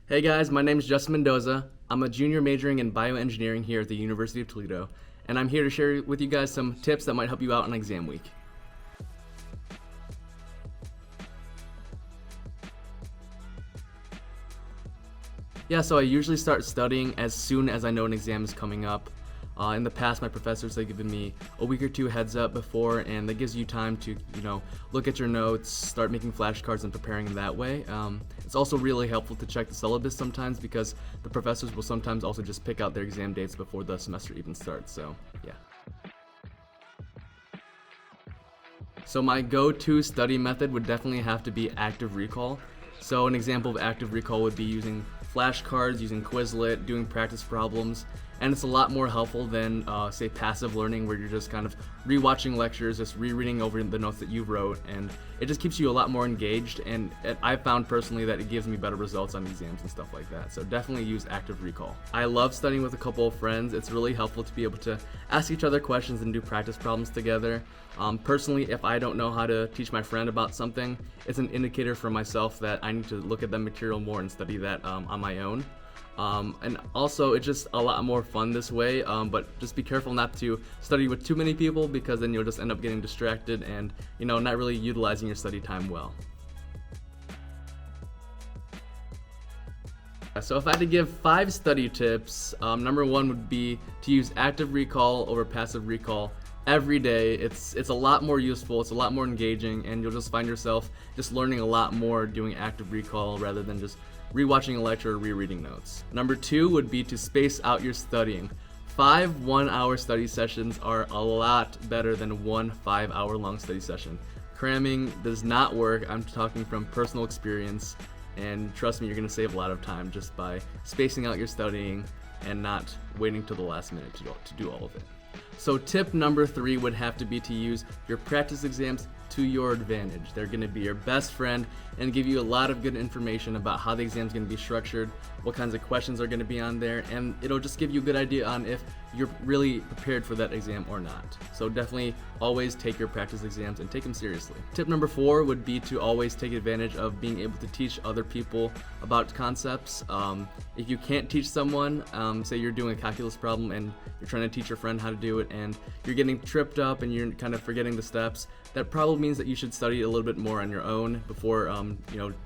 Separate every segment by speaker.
Speaker 1: Hey guys, my name is Justin Mendoza. I'm a junior majoring in bioengineering here at the University of Toledo, and I'm here to share with you guys some tips that might help you out on exam week. Yeah, so I usually start studying as soon as I know an exam is coming up. In the past, my professors have given me a week or two heads up before, and that gives you time to, look at your notes, start making flashcards and preparing in that way. It's also really helpful to check the syllabus sometimes because the professors will sometimes also just pick out their exam dates before the semester even starts, so yeah. So my go-to study method would definitely have to be active recall. So an example of active recall would be using flashcards, using Quizlet, doing practice problems, and it's a lot more helpful than, say, passive learning where you're just kind of rewatching lectures, just rereading over the notes that you wrote, and it just keeps you a lot more engaged, and I've found personally that it gives me better results on exams and stuff like that, so definitely use active recall. I love studying with a couple of friends. It's really helpful to be able to ask each other questions and do practice problems together. Personally, if I don't know how to teach my friend about something, it's an indicator for myself that I need to look at the material more and study that on my own. And also, it's just a lot more fun this way, but just be careful not to study with too many people because then you'll just end up getting distracted and, not really utilizing your study time well. So if I had to give 5 study tips, number 1 would be to use active recall over passive recall every day. It's a lot more useful, it's a lot more engaging, and you'll just find yourself just learning a lot more doing active recall rather than just rewatching a lecture or rereading notes. Number 2 would be to space out your studying. 5 1-hour study sessions are a lot better than 1 5-hour-long study session. Cramming does not work. I'm talking from personal experience, and trust me, you're going to save a lot of time just by spacing out your studying and not waiting till the last minute to do all of it. So tip number 3 would have to be to use your practice exams to your advantage. They're going to be your best friend and give you a lot of good information about how the exam is going to be structured, what kinds of questions are going to be on there, and it'll just give you a good idea on if you're really prepared for that exam or not. So definitely always take your practice exams and take them seriously. Tip number 4 would be to always take advantage of being able to teach other people about concepts. If you can't teach someone, say you're doing a calculus problem and you're trying to teach your friend how to do it and you're getting tripped up and you're kind of forgetting the steps, that probably means that you should study a little bit more on your own before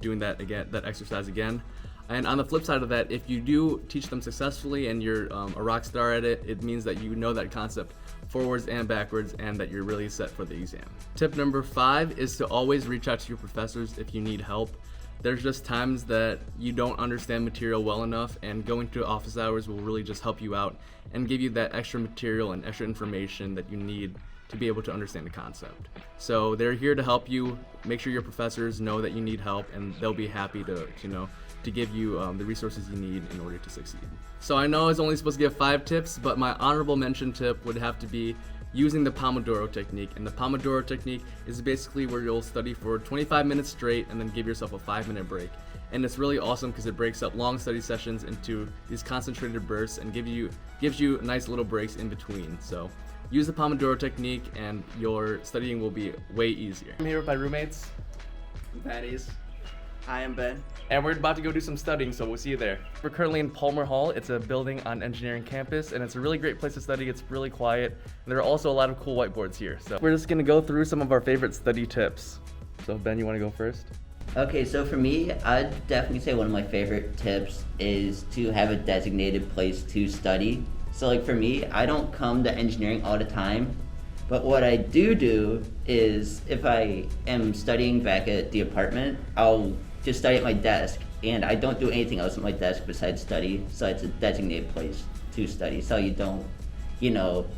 Speaker 1: doing that exercise again. And on the flip side of that, if you do teach them successfully and you're a rock star at it, it means that you know that concept forwards and backwards and that you're really set for the exam. Tip number 5 is to always reach out to your professors if you need help. There's just times that you don't understand material well enough, and going to office hours will really just help you out and give you that extra material and extra information that you need to be able to understand the concept. So they're here to help you. Make sure your professors know that you need help, and they'll be happy to give you the resources you need in order to succeed. So I know I was only supposed to give 5 tips, but my honorable mention tip would have to be using the Pomodoro technique. And the Pomodoro technique is basically where you'll study for 25 minutes straight and then give yourself a 5-minute break. And it's really awesome because it breaks up long study sessions into these concentrated bursts and gives you nice little breaks in between. So use the Pomodoro technique and your studying will be way easier. I'm here with my roommates.
Speaker 2: Patties. Hi, I'm Ben.
Speaker 1: And we're about to go do some studying, so we'll see you there. We're currently in Palmer Hall. It's a building on engineering campus, and it's a really great place to study. It's really quiet, and there are also a lot of cool whiteboards here. So we're just gonna go through some of our favorite study tips. So Ben, you wanna go first?
Speaker 2: Okay, so for me, I'd definitely say one of my favorite tips is to have a designated place to study. So like for me, I don't come to engineering all the time, but what I do is if I am studying back at the apartment, I'll just study at my desk, and I don't do anything else at my desk besides study, so it's a designated place to study, so you don't,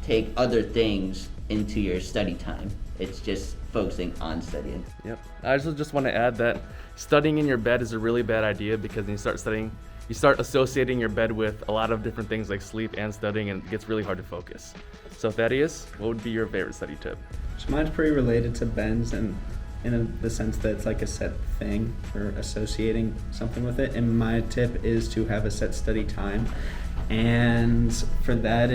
Speaker 2: take other things into your study time. It's just focusing on studying.
Speaker 1: Yep. I also just want to add that studying in your bed is a really bad idea because when you start studying, you start associating your bed with a lot of different things like sleep and studying, and it gets really hard to focus. So Thaddeus, what would be your favorite study tip?
Speaker 3: So mine's pretty related to Ben's, and in the sense that it's like a set thing or associating something with it. And my tip is to have a set study time. And for that,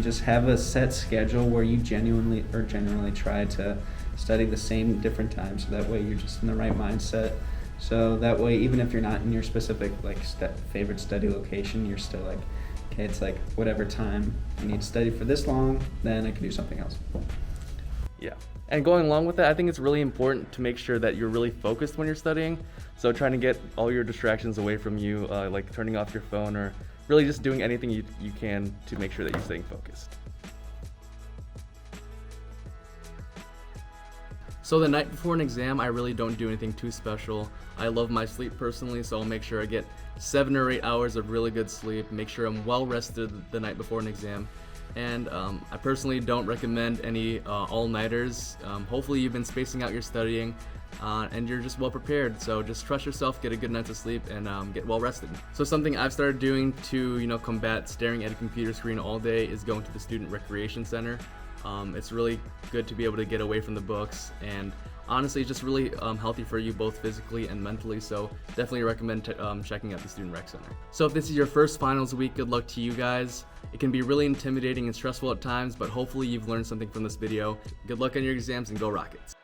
Speaker 3: just have a set schedule where you generally try to study the same different times. So that way you're just in the right mindset So that way, even if you're not in your specific like favorite study location, you're still like, okay, it's like whatever time I need to study for this long, then I can do something else.
Speaker 1: Yeah. And going along with that, I think it's really important to make sure that you're really focused when you're studying. So trying to get all your distractions away from you, like turning off your phone, or really just doing anything you can to make sure that you're staying focused. So the night before an exam, I really don't do anything too special. I love my sleep personally, so I'll make sure I get 7 or 8 hours of really good sleep, make sure I'm well rested the night before an exam. And I personally don't recommend any all-nighters. Hopefully you've been spacing out your studying and you're just well prepared. So just trust yourself, get a good night's of sleep, and get well rested. So something I've started doing to combat staring at a computer screen all day is going to the student recreation center. It's really good to be able to get away from the books, and honestly, it's just really healthy for you both physically and mentally, so definitely recommend checking out the Student Rec Center. So if this is your first finals week, good luck to you guys. It can be really intimidating and stressful at times, but hopefully you've learned something from this video. Good luck on your exams and go Rockets!